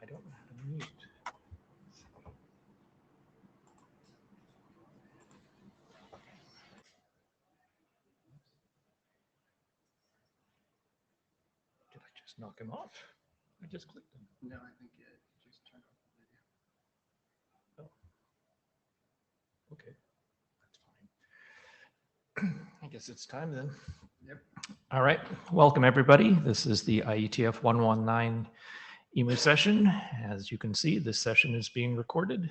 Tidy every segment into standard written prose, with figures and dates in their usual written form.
don't know how to mute. Did I just knock him off? I just clicked him. No, I think it just turned off the video. Oh. Okay, that's fine. I guess it's time then. Yep. All right, welcome everybody. This is the IETF 119 EMU session. As you can see, this session is being recorded.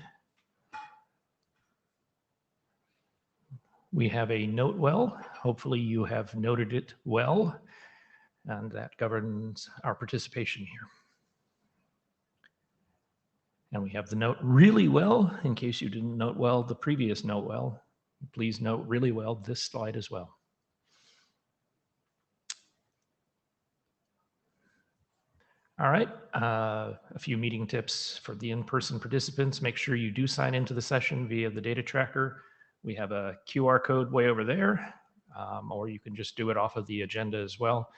We have a note well. Hopefully you have noted it well, and that governs our participation here. And we have the note really well, in case you didn't note well the previous note well. Please note really well this slide as well. All right, a few meeting tips for the in-person participants. Make sure you do sign into the session via the data tracker. We have a QR code way over there, or you can just do it off of the agenda as well.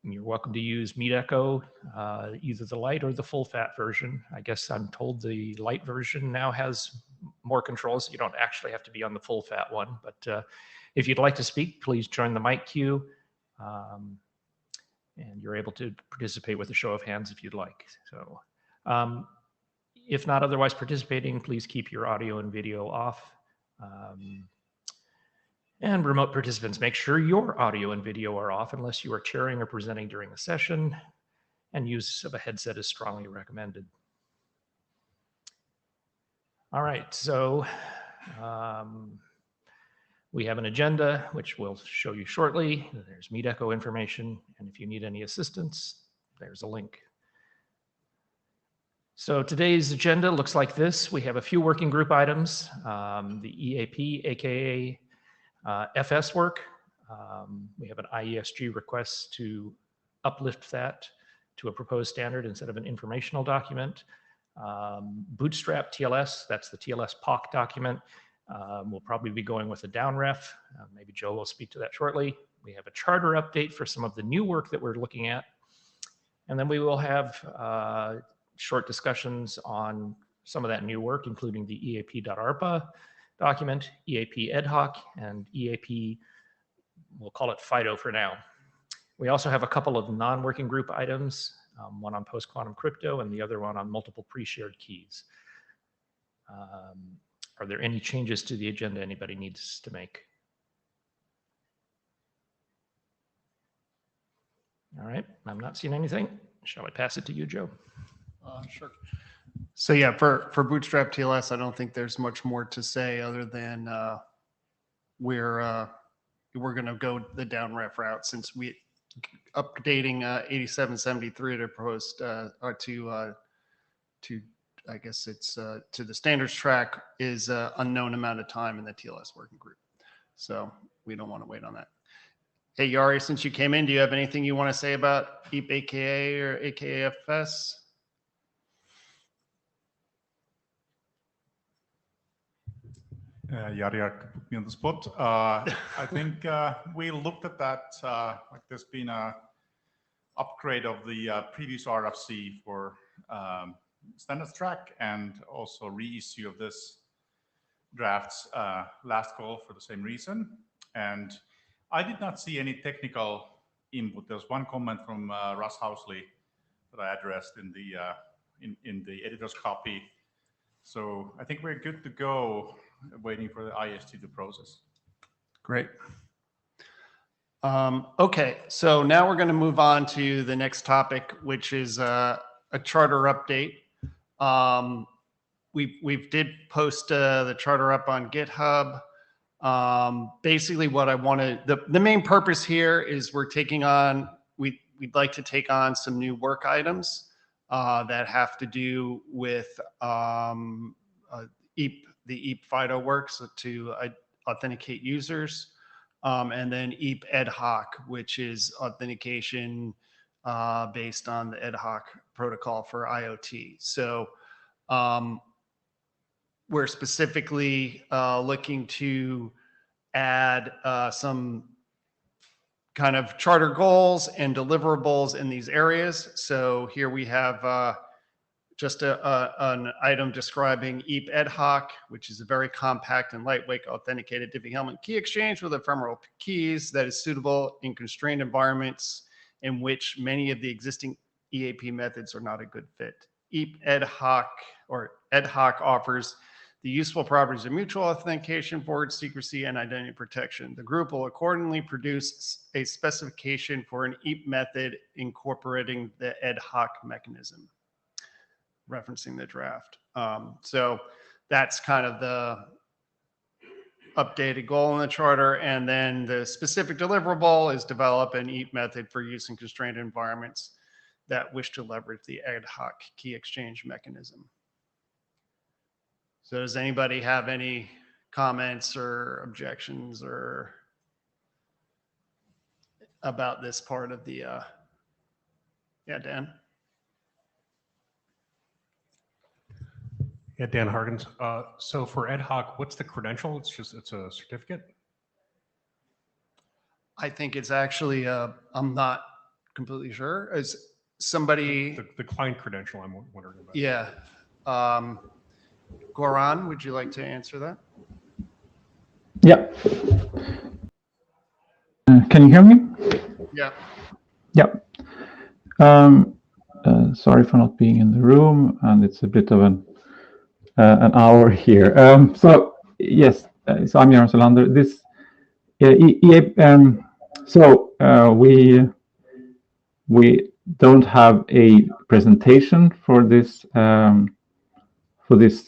You're welcome to use Meet Echo, either the light or the full fat version. I guess I'm told the light version now has more controls. So you don't actually have to be on the full fat one, but if you'd like to speak, please join the mic queue. And you're able to participate with a show of hands if you'd like. So if not otherwise participating, please keep your audio and video off. And remote participants, make sure your audio and video are off unless you are chairing or presenting during the session, and use of a headset is strongly recommended. All right, so we have an agenda, which we'll show you shortly. There's Meet Echo information, and if you need any assistance, there's a link. So today's agenda looks like this. We have a few working group items, the EAP, aka FS work. We have an IESG request to uplift that to a proposed standard instead of an informational document. Bootstrap TLS, that's the TLS POC document. We'll probably be going with a down ref. Maybe Joe will speak to that shortly. We have a charter update for some of the new work that we're looking at. And then we will have short discussions on some of that new work, including the EAP.ARPA document, EAP ad hoc, and EAP, we'll call it FIDO for now. We also have a couple of non-working group items, one on post-quantum crypto and the other one on multiple pre-shared keys. Are there any changes to the agenda anybody needs to make? All right, I'm not seeing anything. Shall I pass it to you, Joe? Sure. So yeah, for Bootstrap TLS, I don't think there's much more to say other than we're going to go the down ref route since we updating 8773 to post or to I guess it's to the standards track is unknown amount of time in the TLS working group. So we don't want to wait on that. Hey, Yari, since you came in, do you have anything you want to say about EAP AKA or AKAFS? Yari put me on the spot. I think we looked at that, like there's been a upgrade of the previous RFC for standards track and also reissue of this draft's last call for the same reason. And I did not see any technical input. There's one comment from Russ Housley that I addressed in the editor's copy. So I think we're good to go, waiting for the IST to process. Great. Okay, so now we're going to move on to the next topic, which is a charter update. We did post the charter up on GitHub. Basically, what I wanted, the main purpose here is we're taking on, we'd like to take on some new work items that have to do with EAP, the EAP FIDO works to authenticate users, and then EAP ad hoc, which is authentication based on the ad hoc protocol for IoT. So we're specifically looking to add some kind of charter goals and deliverables in these areas. So here we have just an item describing EAP ad hoc, which is a very compact and lightweight authenticated Diffie-Hellman key exchange with ephemeral keys that is suitable in constrained environments in which many of the existing EAP methods are not a good fit. EAP ad hoc offers the useful properties of mutual authentication, forward secrecy, and identity protection. The group will accordingly produce a specification for an EAP method incorporating the ad hoc mechanism, referencing the draft. So that's kind of the updated goal in the charter. And then the specific deliverable is develop an EAP method for use in constrained environments that wish to leverage the ad hoc key exchange mechanism. So does anybody have any comments or objections or about this part of the, yeah, Dan? Yeah, Dan Harkins. So for ad hoc, what's the credential? It's a certificate? I think it's actually, I'm not completely sure. It's somebody. The client credential, I'm wondering about. Yeah. Goran, would you like to answer that? Yeah. Can you hear me? Yeah. Yeah. Sorry for not being in the room, and it's a bit of an hour here. So yes, so I'm Göran Solander. This we don't have a presentation for this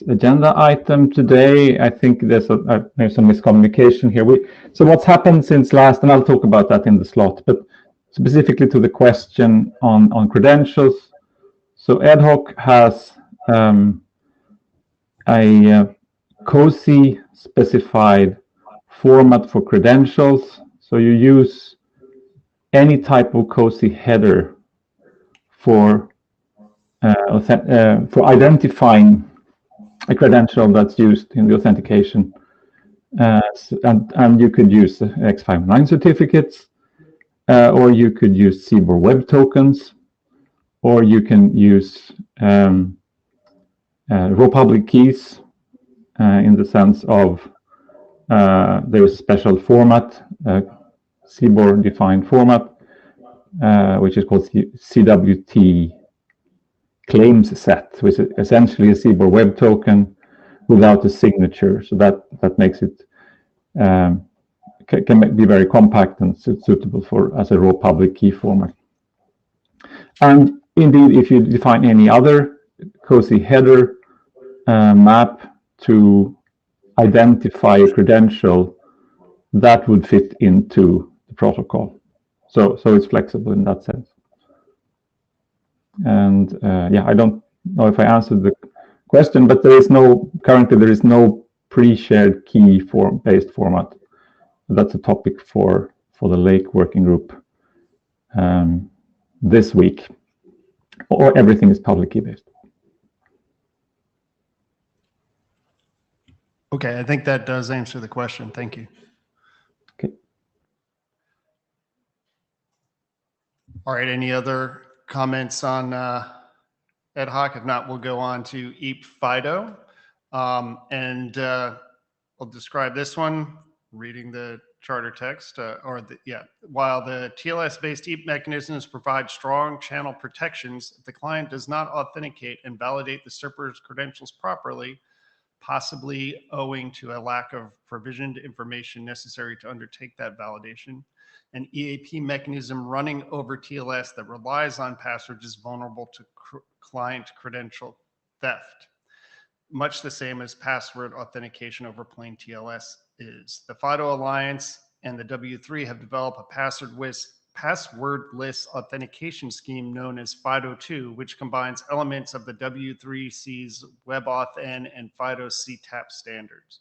agenda item today. I think there's some miscommunication here. So what's happened since last, and I'll talk about that in the slot, but specifically to the question on credentials. So ad hoc has a COSI specified format for credentials. So you use any type of COSI header for identifying a credential that's used in the authentication, and you could use X59 certificates, or you could use CBOR web tokens, or you can use raw public keys in the sense of there is special format, CBOR defined format, which is called CWT claims set, which is essentially a CBOR web token without a signature. So that makes it can be very compact and suitable for as a raw public key format. And indeed, if you define any other COSI header map to identify a credential, that would fit into the protocol. So it's flexible in that sense. And yeah, I don't know if I answered the question, but currently there is no pre-shared key based format. That's a topic for the Lake Working Group this week, or everything is public key based. Okay, I think that does answer the question. Thank you. Okay. All right, any other comments on ad hoc? If not, we'll go on to EAP FIDO. And I'll describe this one, reading the charter text, while the TLS-based EAP mechanisms provide strong channel protections, if the client does not authenticate and validate the server's credentials properly, possibly owing to a lack of provisioned information necessary to undertake that validation, an EAP mechanism running over TLS that relies on passwords is vulnerable to client credential theft, much the same as password authentication over plain TLS is. The FIDO Alliance and the W3 have developed a passwordless authentication scheme known as FIDO2, which combines elements of the W3C's WebAuthn and FIDO CTAP standards.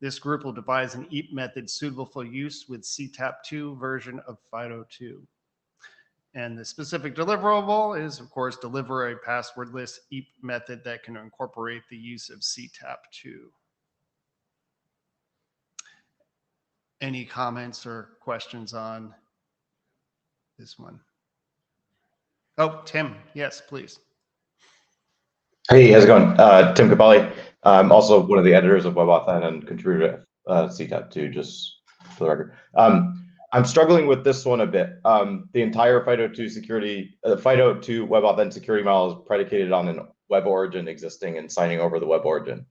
This group will devise an EAP method suitable for use with CTAP2 version of FIDO2. And the specific deliverable is, of course, deliver a passwordless EAP method that can incorporate the use of CTAP2. Any comments or questions on this one. Oh, Tim, yes, please. Hey, how's it going? Tim Capelli. I'm also one of the editors of WebAuthn and contributor to CTAP too, just for the record. I'm struggling with this one a bit. The entire FIDO2 security, FIDO2 WebAuthn security model is predicated on an web origin existing and signing over the web origin.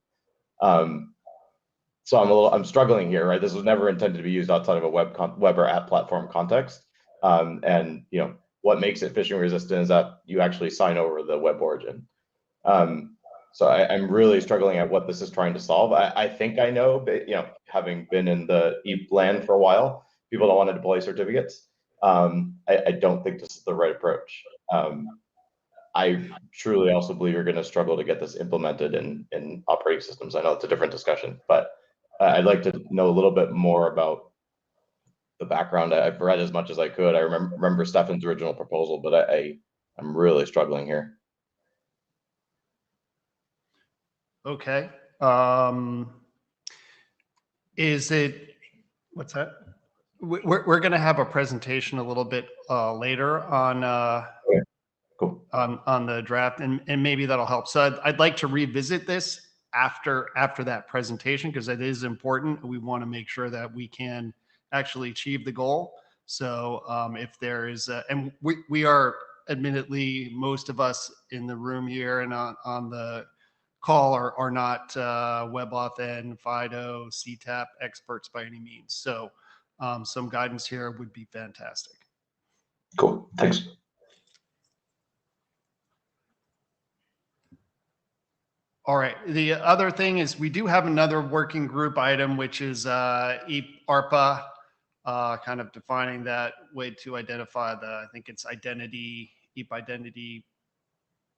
So I'm struggling here, right? This was never intended to be used outside of a web or app platform context. And you know what makes it phishing resistant is that you actually sign over the web origin. So I'm really struggling at what this is trying to solve. I think I know, but you know, having been in the EAP land for a while, people don't want to deploy certificates. I don't think this is the right approach. I truly also believe you're going to struggle to get this implemented in operating systems. I know it's a different discussion, but I'd like to know a little bit more about the background. I've read as much as I could. I remember Stefan's original proposal, but I'm really struggling here. Okay. Is it, what's that? We're going to have a presentation a little bit later on Okay, cool. on the draft, and maybe that'll help. So I'd like to revisit this after that presentation, because it is important. We want to make sure that we can actually achieve the goal. So if there is, and we are admittedly, most of us in the room here and on the call are not WebAuthn, FIDO, CTAP experts by any means. So some guidance here would be fantastic. Cool, thanks. All right. The other thing is we do have another working group item, which is EAP ARPA, kind of defining that way to identify the, I think it's identity, EAP identity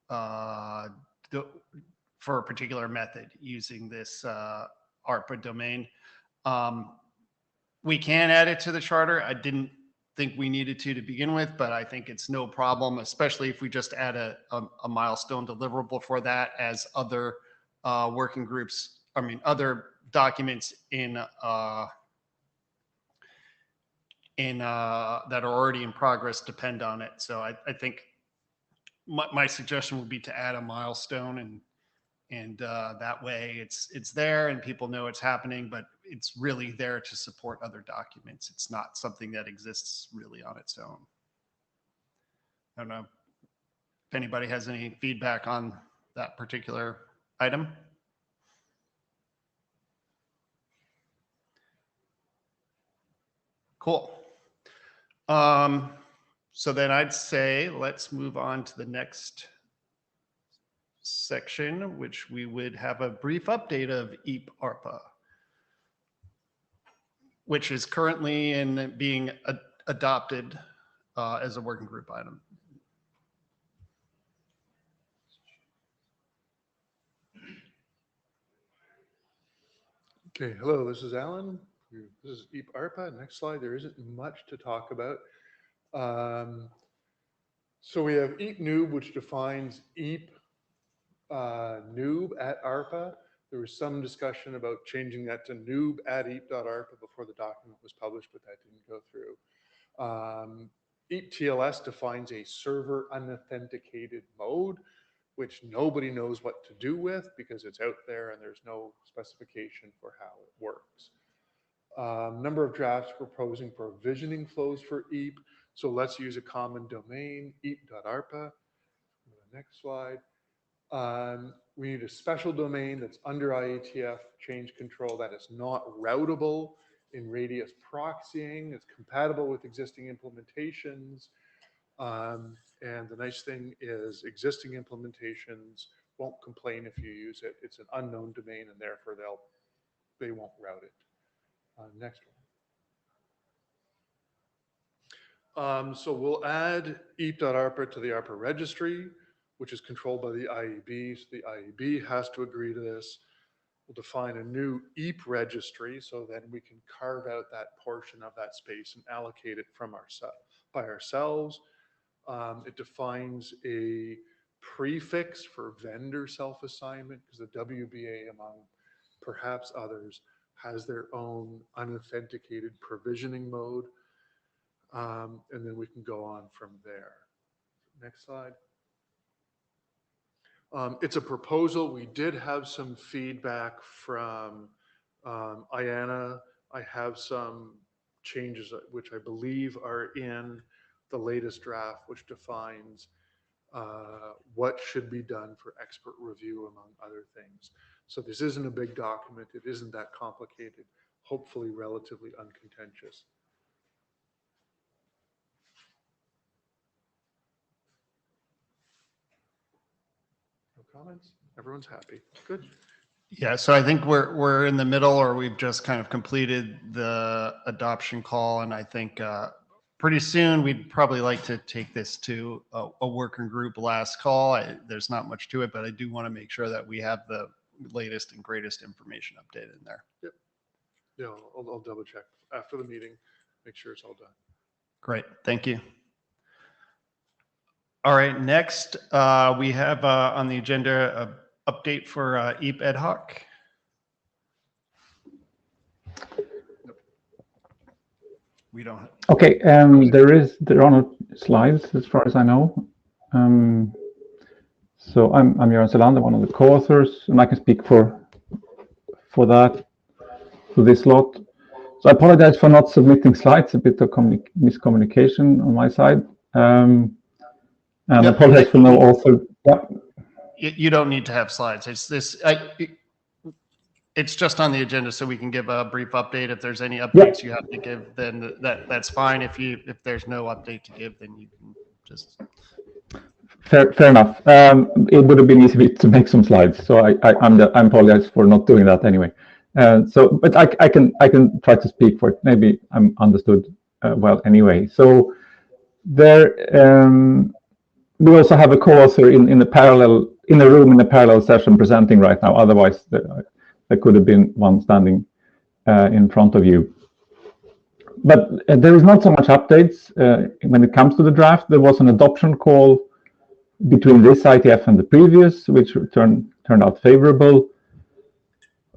for a particular method using this ARPA domain. We can add it to the charter. I didn't think we needed to begin with, but I think it's no problem, especially if we just add a milestone deliverable for that, as other working groups, I mean, other documents in that are already in progress depend on it. So I think my suggestion would be to add a milestone, and that way it's there and people know it's happening, but it's really there to support other documents. It's not something that exists really on its own. I don't know if anybody has any feedback on that particular item. Cool. So then I'd say let's move on to the next section, which we would have a brief update of EAP ARPA, which is currently in being adopted as a working group item. Okay, hello, this is Alan. This is EAP ARPA. Next slide, there isn't much to talk about. So we have EAP noob, which defines EAP noob at ARPA. There was some discussion about changing that to noob at eap.arpa before the document was published, but that didn't go through. EAP TLS defines a server unauthenticated mode, which nobody knows what to do with because it's out there and there's no specification for how it works. Number of drafts proposing provisioning flows for EAP. So let's use a common domain, eap.arpa. Next slide. We need a special domain that's under IETF change control that is not routable in radius proxying. It's compatible with existing implementations. And the nice thing is existing implementations won't complain if you use it. It's an unknown domain and therefore they won't route it. Next one. So we'll add eap.arpa to the ARPA registry, which is controlled by the IEB. So the IEB has to agree to this. We'll define a new EAP registry so then we can carve out that portion of that space and allocate it from by ourselves. It defines a prefix for vendor self-assignment because the WBA, among perhaps others, has their own unauthenticated provisioning mode. And then we can go on from there. Next slide. It's a proposal. We did have some feedback from IANA. I have some changes which I believe are in the latest draft, which defines what should be done for expert review, among other things. So this isn't a big document. It isn't that complicated, hopefully relatively uncontentious. No comments? Everyone's happy. Good. Yeah, so I think we're in the middle, or we've just kind of completed the adoption call, and I think pretty soon we'd probably like to take this to a working group last call. There's not much to it, but I do want to make sure that we have the latest and greatest information updated in there. Yep. Yeah, I'll double check after the meeting, make sure it's all done. Great, thank you. All right, next we have on the agenda a update for EAP ad hoc. We don't have. Okay, there are no slides as far as I know. So I'm Göran Selander, one of the co-authors, and I can speak for that, for this lot. So I apologize for not submitting slides, a bit of miscommunication on my side. And I apologize for no author. Yeah. You don't need to have slides. It's this. It's just on the agenda, so we can give a brief update. If there's any updates you have to give, then that's fine. If there's no update to give, then you can just. Fair enough. It would have been easy to make some slides, so I apologize for not doing that anyway. But I can try to speak for it. Maybe I'm understood well anyway. So there, we also have a co-author in a room in a parallel session presenting right now. Otherwise, there could have been one standing in front of you. But there is not so much updates when it comes to the draft. There was an adoption call between this IETF and the previous, which turned out favorable.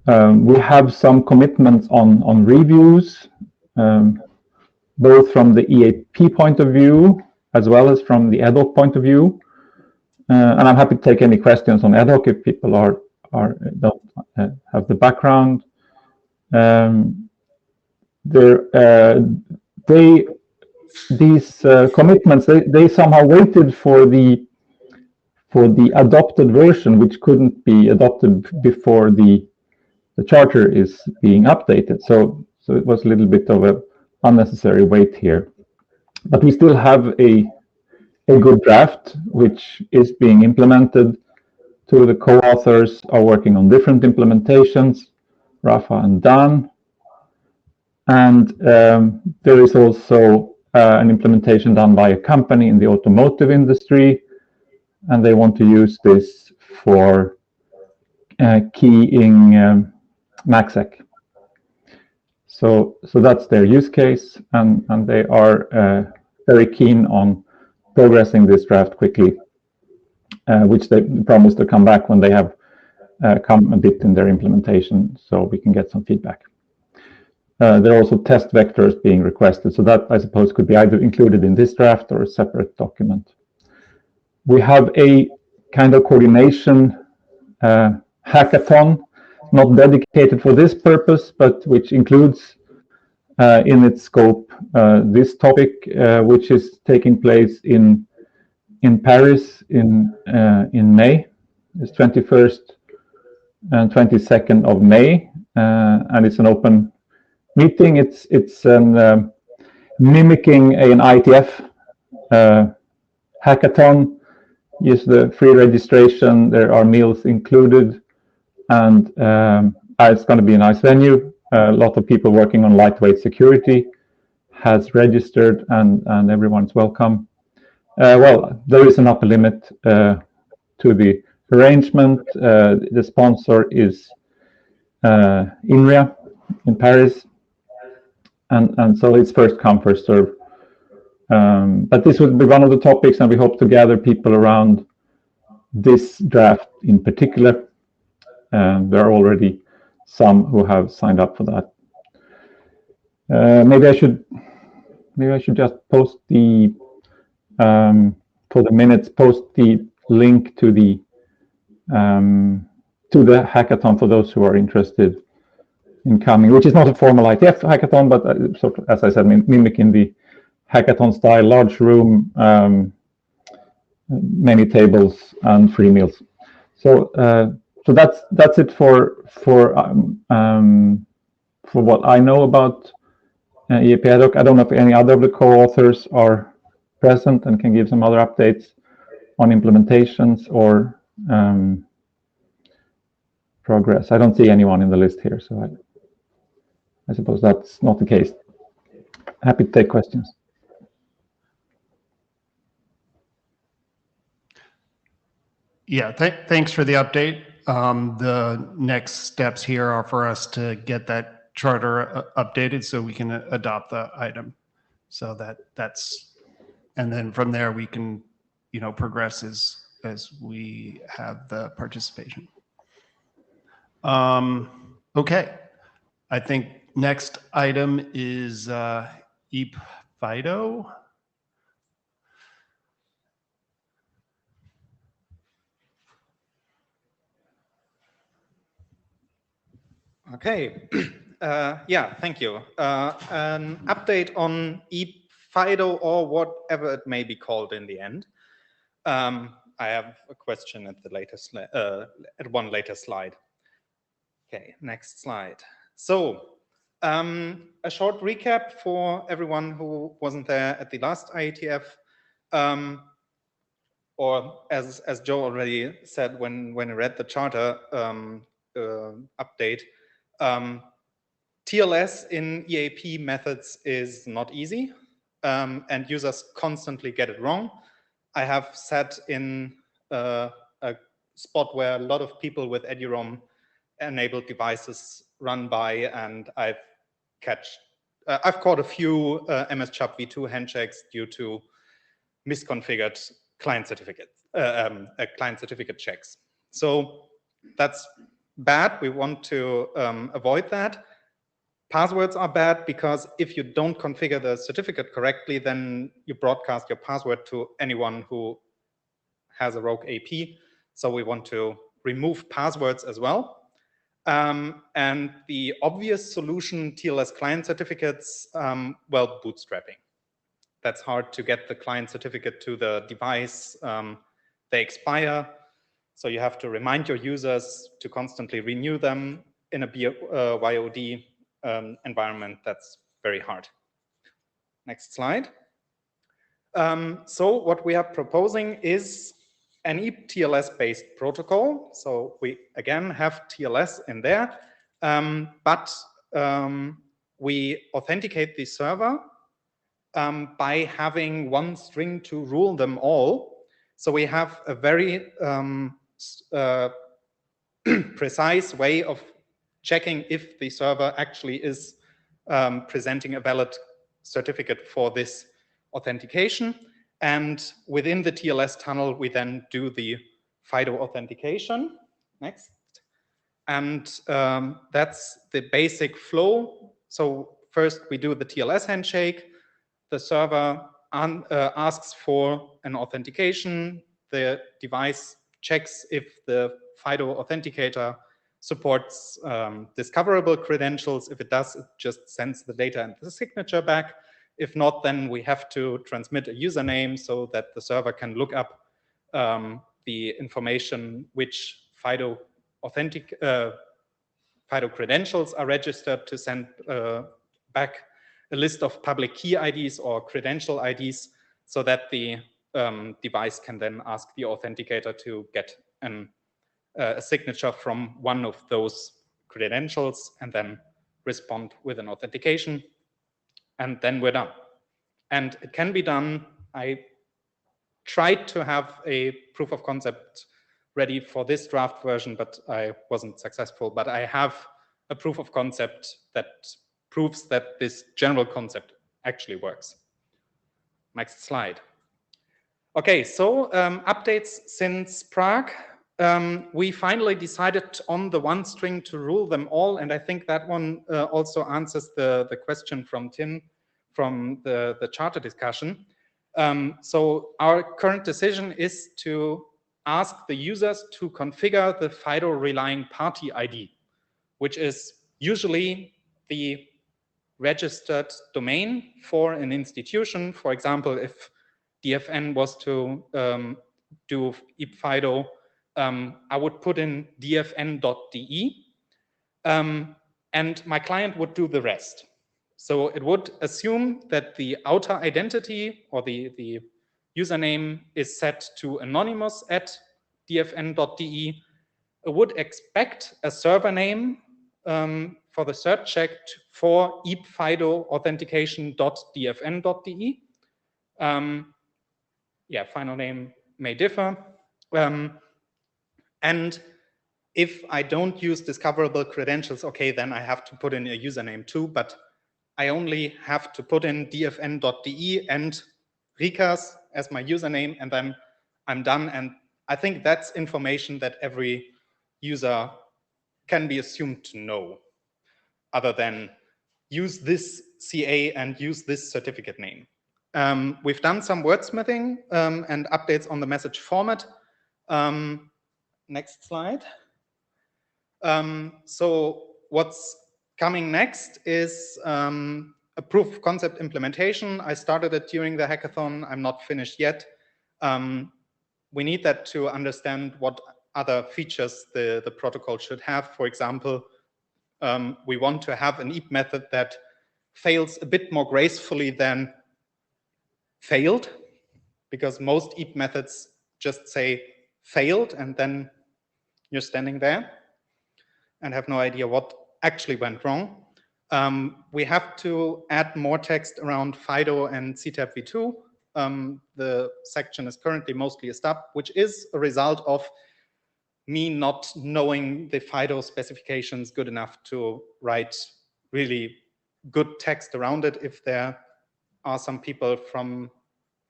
We have some commitments on reviews, both from the EAP point of view as well as from the ad hoc point of view. And I'm happy to take any questions on ad hoc if people don't have the background. These commitments, they somehow waited for the adopted version, which couldn't be adopted before the charter is being updated. So it was a little bit of an unnecessary wait here. But we still have a good draft, which is being implemented. Two of the co-authors are working on different implementations, Rafa and Dan. And there is also an implementation done by a company in the automotive industry, and they want to use this for keying MACsec. So that's their use case, and they are very keen on progressing this draft quickly, which they promise to come back when they have come a bit in their implementation, so we can get some feedback. There are also test vectors being requested, so that I suppose could be either included in this draft or a separate document. We have a kind of coordination hackathon, not dedicated for this purpose, but which includes in its scope this topic, which is taking place in Paris in May. It's 21st and 22nd of May, and it's an open meeting. It's mimicking an IETF hackathon. Use the free registration. There are meals included, and it's going to be a nice venue. A lot of people working on lightweight security has registered, and everyone's welcome. Well, there is an upper limit to the arrangement. The sponsor is INRIA in Paris, and so it's first come, first serve. But this would be one of the topics, and we hope to gather people around this draft in particular. There are already some who have signed up for that. Maybe I should maybe I should just post the for the minutes, post the link to the hackathon for those who are interested in coming, which is not a formal IETF hackathon, but sort of, as I said, mimicking the hackathon style, large room, many tables and free meals. So so that's it for what I know about EAP ad hoc. I don't know if any other of the co-authors are present and can give some other updates on implementations or progress. I don't see anyone in the list here, so I suppose that's not the case. Happy to take questions. Yeah, thanks for the update. The next steps here are for us to get that charter updated so we can adopt the item. So that's, and then from there we can, you know, progress as we have the participation. Okay, I think next item is EAP FIDO. Okay, yeah, thank you. An update on EAP FIDO, or whatever it may be called in the end. I have a question at the latest, at one later slide. Okay, next slide. So, a short recap for everyone who wasn't there at the last IETF, or as Joe already said when I read the charter update. TLS in EAP methods is not easy, and users constantly get it wrong. I have sat in a spot where a lot of people with eduroam enabled devices run by, and I've caught a few MS-CHUB v2 handshakes due to misconfigured client certificate checks. So that's bad. We want to avoid that. Passwords are bad because if you don't configure the certificate correctly, then you broadcast your password to anyone who has a rogue AP. So we want to remove passwords as well. And the obvious solution, TLS client certificates, well, bootstrapping. That's hard to get the client certificate to the device. They expire. So you have to remind your users to constantly renew them in a YOD environment. That's very hard. Next slide. So what we are proposing is an EAP TLS-based protocol. So we, again, have TLS in there, but we authenticate the server by having one string to rule them all. So we have a very precise way of checking if the server actually is presenting a valid certificate for this authentication. And within the TLS tunnel, we then do the FIDO authentication. Next. And that's the basic flow. So first we do the TLS handshake. The server asks for an authentication. The device checks if the FIDO authenticator supports discoverable credentials. If it does, it just sends the data and the signature back. If not, then we have to transmit a username so that the server can look up the information which FIDO credentials are registered to send back a list of public key IDs or credential IDs so that the device can then ask the authenticator to get a signature from one of those credentials and then respond with an authentication. And then we're done. And it can be done. I tried to have a proof of concept ready for this draft version, but I wasn't successful. But I have a proof of concept that proves that this general concept actually works. Next slide. Okay, so updates since Prague. We finally decided on the one string to rule them all, and I think that one also answers the question from Tim. from the charter discussion. So our current decision is to ask the users to configure the FIDO relying party ID, which is usually the registered domain for an institution. For example, if DFN was to do EAP FIDO, I would put in dfn.de, and my client would do the rest. So it would assume that the outer identity or the username is set to anonymous at dfn.de. It would expect a server name for the search check for EAP FIDO authentication.dfn.de. Yeah, final name may differ. And if I don't use discoverable credentials, okay, then I have to put in a username too, but I only have to put in dfn.de and Rikas as my username, and then I'm done. And I think that's information that every user can be assumed to know, other than use this CA and use this certificate name. We've done some wordsmithing and updates on the message format. Next slide. So what's coming next is a proof of concept implementation. I started it during the hackathon. I'm not finished yet. We need that to understand what other features the protocol should have. For example, we want to have an EAP method that fails a bit more gracefully than failed, because most EAP methods just say failed, and then you're standing there and have no idea what actually went wrong. We have to add more text around FIDO and CTAP v2. The section is currently mostly a stub, which is a result of me not knowing the FIDO specifications good enough to write really good text around it. If there are some people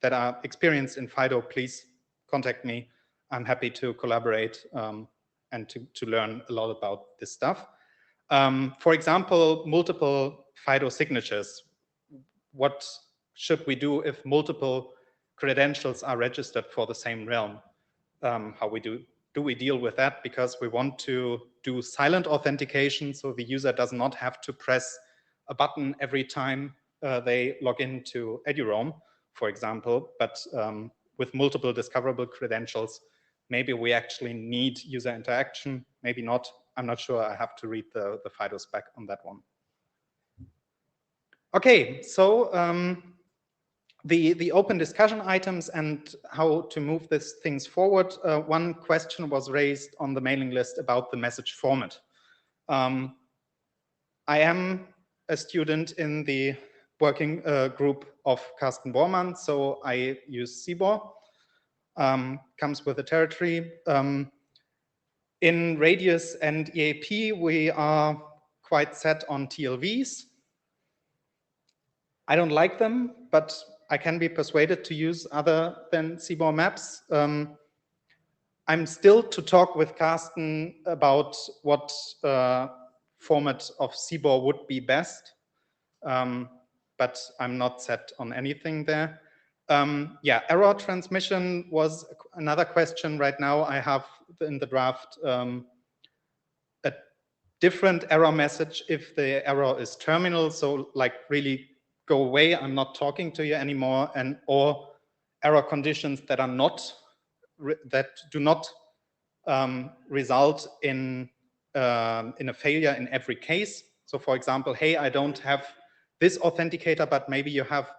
that are experienced in FIDO, please contact me. I'm happy to collaborate and to learn a lot about this stuff. For example, multiple FIDO signatures. What should we do if multiple credentials are registered for the same realm? How do we deal with that? Because we want to do silent authentication, so the user does not have to press a button every time they log into EduRoam, for example. But with multiple discoverable credentials, maybe we actually need user interaction, maybe not. I'm not sure. I have to read the FIDO spec on that one. Okay, so the open discussion items and how to move these things forward. One question was raised on the mailing list about the message format. I am a student in the working group of Carsten Bormann, so I use CBOR. Comes with the territory. In Radius and EAP, we are quite set on TLVs. I don't like them, but I can be persuaded to use other than CBOR maps. I'm still to talk with Carsten about what format of CBOR would be best, but I'm not set on anything there. Yeah, error transmission was another question. Right now I have in the draft a different error message if the error is terminal, so like really go away, I'm not talking to you anymore, and or error conditions that are not that do not result in a failure in every case. So for example, hey, I don't have this authenticator, but maybe you have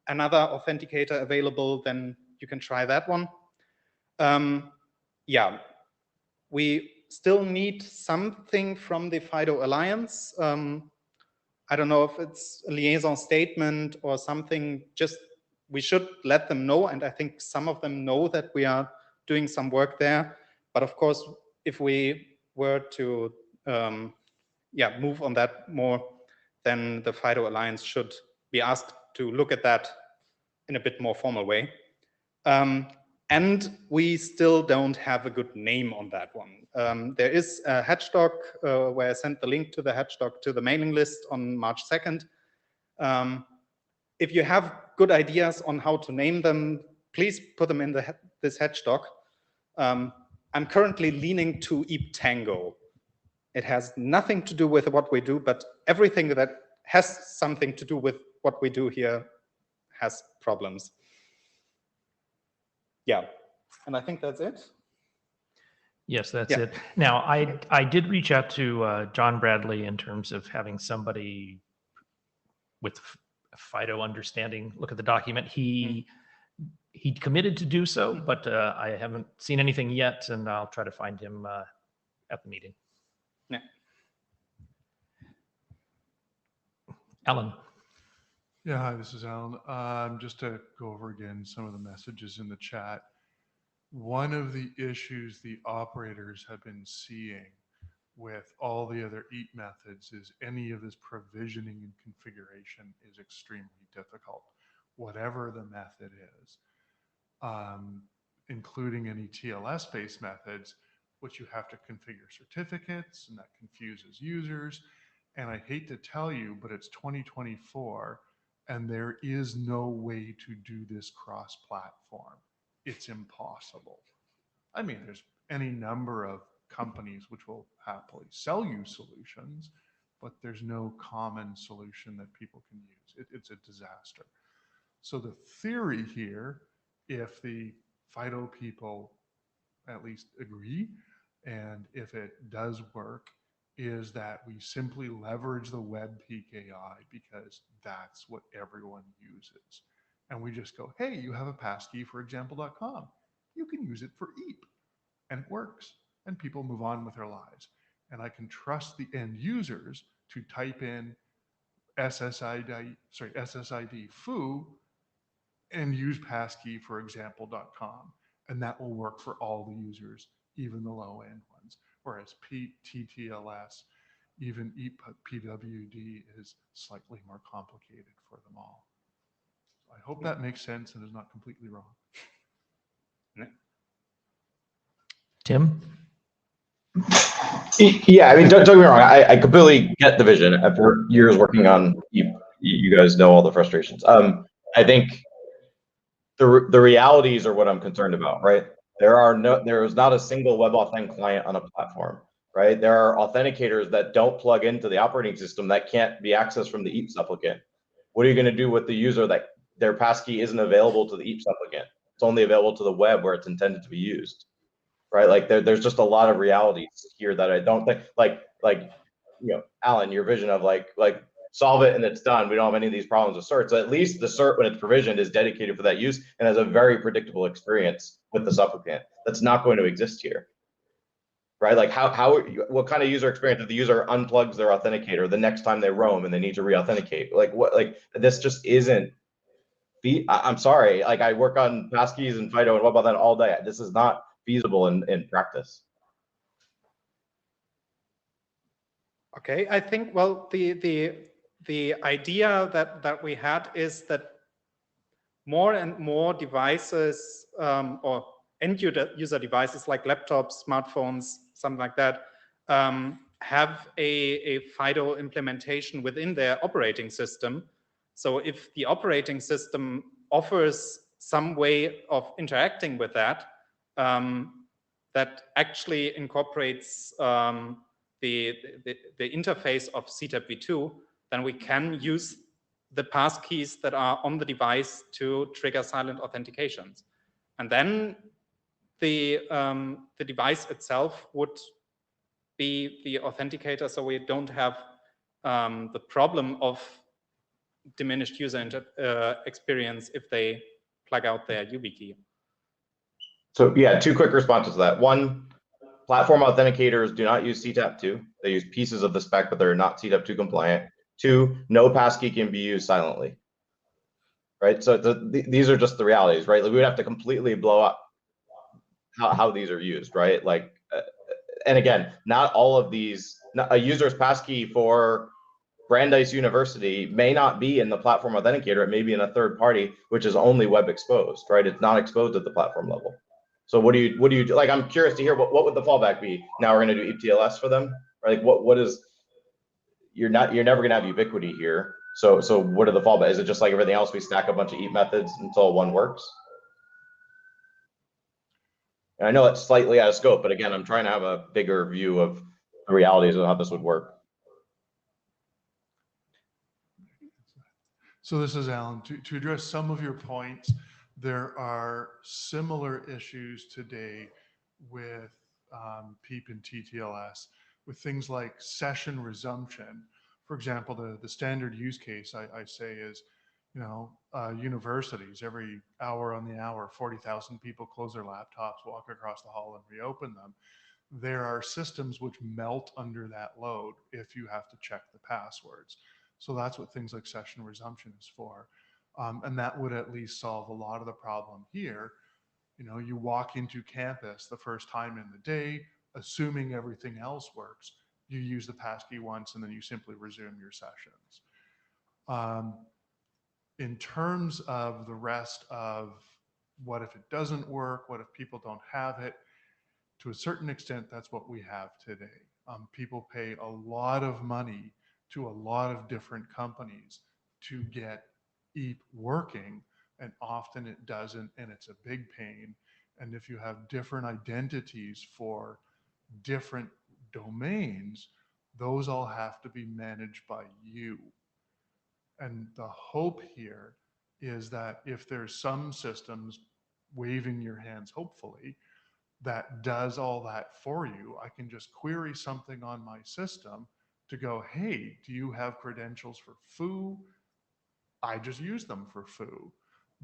another authenticator available, then you can try that one. Yeah, we still need something from the FIDO Alliance. I don't know if it's a liaison statement or something, just we should let them know, and I think some of them know that we are doing some work there. But of course, if we were to yeah, move on that more, then the FIDO Alliance should be asked to look at that in a bit more formal way. And we still don't have a good name on that one. There is a hatchdoc where I sent the link to the hatchdoc to the mailing list on March 2nd. if you have good ideas on how to name them, please put them in this hedge doc. I'm currently leaning to EAP Tango. It has nothing to do with what we do, but everything that has something to do with what we do here has problems. Yeah, and I think that's it. Yes, that's it. Now, I did reach out to John Bradley in terms of having somebody with FIDO understanding look at the document. He committed to do so, but I haven't seen anything yet, and I'll try to find him at the meeting. Yeah. Alan. Yeah, hi, this is Alan. Just to go over again some of the messages in the chat. One of the issues the operators have been seeing with all the other EAP methods is any of this provisioning and configuration is extremely difficult, whatever the method is, including any TLS-based methods, which you have to configure certificates, and that confuses users. And I hate to tell you, but it's 2024, and there is no way to do this cross-platform. It's impossible. I mean, there's any number of companies which will happily sell you solutions, but there's no common solution that people can use. It's a disaster. So the theory here, if the FIDO people at least agree, and if it does work, is that we simply leverage the WebPeak AI because that's what everyone uses. And we just go, hey, you have a passkey for example.com. You can use it for EAP. And it works. And people move on with their lives. And I can trust the end users to type in SSID foo and use passkey for example.com. And that will work for all the users, even the low end ones. Whereas TTLS, even EAP PWD is slightly more complicated for them all. I hope that makes sense and is not completely wrong. Tim? Yeah, I mean, don't get me wrong. I completely get the vision. After years working on EAP, you guys know all the frustrations. I think the realities are what I'm concerned about, right? There is not a single WebAuthn client on a platform, right? There are authenticators that don't plug into the operating system that can't be accessed from the EAP supplicant. What are you going to do with the user that their passkey isn't available to the EAP supplicant? It's only available to the web where it's intended to be used, right? Like there's just a lot of realities here that I don't think, like you know, Alan, your vision of like solve it and it's done. We don't have any of these problems with cert. So at least the cert, when it's provisioned, is dedicated for that use and has a very predictable experience with the supplicant. That's not going to exist here, right? Like what kind of user experience if the user unplugs their authenticator the next time they roam and they need to re-authenticate? Like what? Like this just isn't. I'm sorry. Like I work on passkeys and FIDO and WebAuthn all day. This is not feasible in practice. Okay, I think, well, the idea that we had is that more and more devices or end user devices like laptops, smartphones, something like that, have a FIDO implementation within their operating system. So if the operating system offers some way of interacting with that, that actually incorporates the interface of CTAP v2, then we can use the passkeys that are on the device to trigger silent authentications. And then the device itself would be the authenticator, so we don't have the problem of diminished user experience if they plug out their YubiKey. So yeah, two quick responses to that. One, platform authenticators do not use CTAP2. They use pieces of the spec, but they're not CTAP2 compliant. Two, no passkey can be used silently. Right, so these are just the realities, right? Like we would have to completely blow up how these are used, right? Like, and again, not all of these, a user's passkey for Brandeis University may not be in the platform authenticator. It may be in a third party, which is only web exposed, right? It's not exposed at the platform level. So what do you do? Like, I'm curious to hear what would the fallback be? Now we're going to do EAP TLS for them, right? Like what is, you're never going to have ubiquity here. So what are the fallbacks? Is it just like everything else? We stack a bunch of EAP methods until one works? And I know it's slightly out of scope, but again, I'm trying to have a bigger view of the realities of how this would work. So this is Alan. To address some of your points, there are similar issues today with PEEP and TTLS, with things like session resumption. For example, the standard use case I say is, universities, every hour on the hour, 40,000 people close their laptops, walk across the hall and reopen them. There are systems which melt under that load if you have to check the passwords. So that's what things like session resumption is for. And that would at least solve a lot of the problem here. You walk into campus the first time in the day, assuming everything else works, you use the passkey once and then you simply resume your sessions. In terms of the rest of what if it doesn't work, what if people don't have it, to a certain extent, that's what we have today. People pay a lot of money to a lot of different companies to get EAP working, and often it doesn't, and it's a big pain. And if you have different identities for different domains, those all have to be managed by you. And the hope here is that if there's some systems waving your hands, hopefully, that does all that for you, I can just query something on my system to go, hey, do you have credentials for foo? I just use them for foo.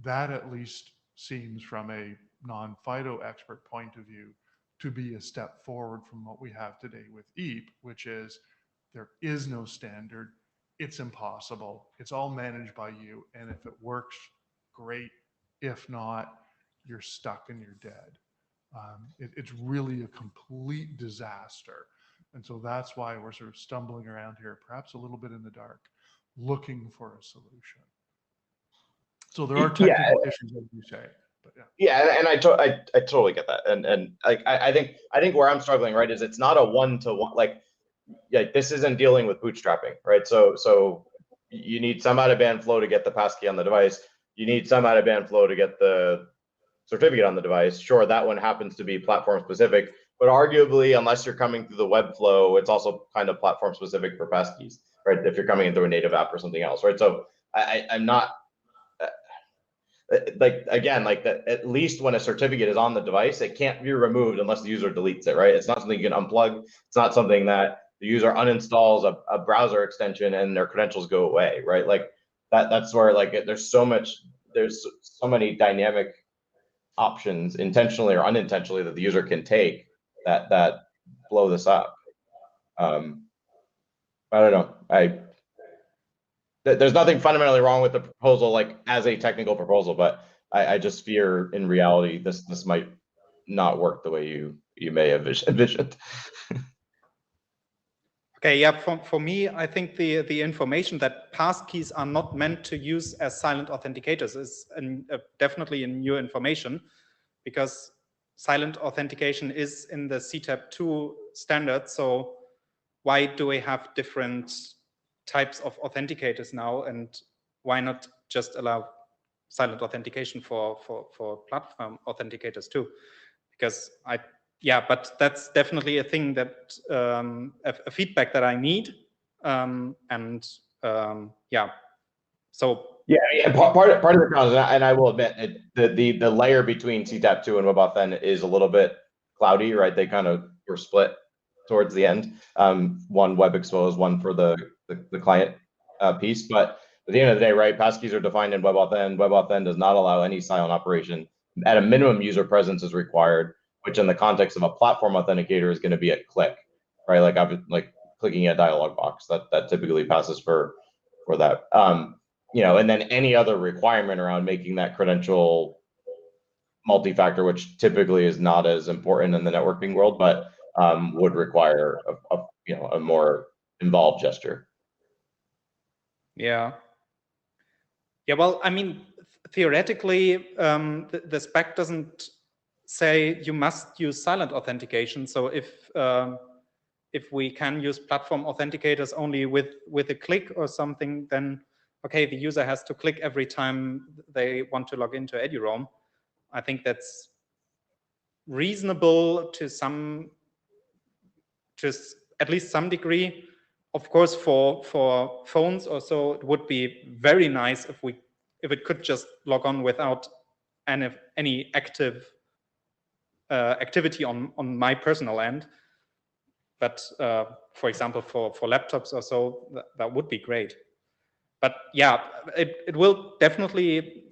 That at least seems, from a non-FIDO expert point of view, to be a step forward from what we have today with EAP, which is there is no standard. It's impossible. It's all managed by you. And if it works, great. If not, you're stuck and you're dead. It's really a complete disaster. And so that's why we're sort of stumbling around here, perhaps a little bit in the dark, looking for a solution. So there are technical issues, as you say. But yeah, and I totally get that. And I think where I'm struggling, right, is it's not a one-to-one, like this isn't dealing with bootstrapping, right? So you need some out-of-band flow to get the passkey on the device. You need some out-of-band flow to get the certificate on the device. Sure, that one happens to be platform specific, but arguably, unless you're coming through the web flow, it's also kind of platform specific for passkeys, right? If you're coming in through a native app or something else, right? So I'm not like that. At least when a certificate is on the device, it can't be removed unless the user deletes it, right? It's not something you can unplug. It's not something that the user uninstalls a browser extension and their credentials go away, right? Like that's where there's so many dynamic options, intentionally or unintentionally, that the user can take that blow this up. I don't know. There's nothing fundamentally wrong with the proposal, like as a technical proposal, but I just fear in reality this might not work the way you may have envisioned. Okay, yeah, for me, I think the information that passkeys are not meant to use as silent authenticators is definitely a new information, because silent authentication is in the CTAP2 standard. So why do we have different types of authenticators now, and why not just allow silent authentication for platform authenticators too? Because but that's definitely a thing that a feedback that I need, so yeah, part of the challenge, and I will admit the layer between CTAP2 and WebAuthn is a little bit cloudy, right? They kind of were split towards the end. One web exposed, one for the client piece. But at the end of the day, right, passkeys are defined in WebAuthn. WebAuthn does not allow any silent operation. At a minimum, user presence is required, which in the context of a platform authenticator is going to be a click, right? Like clicking a dialog box that typically passes for that. And then any other requirement around making that credential multi-factor, which typically is not as important in the networking world, but would require a more involved gesture. Yeah. Well, I mean, theoretically, the spec doesn't say you must use silent authentication. So if we can use platform authenticators only with a click or something, then okay, the user has to click every time they want to log into EduRoam. I think that's reasonable to at least some degree. Of course, for phones or so, it would be very nice if it could just log on without any active activity on my personal end. But for example, for laptops or so, that would be great. But yeah, it will definitely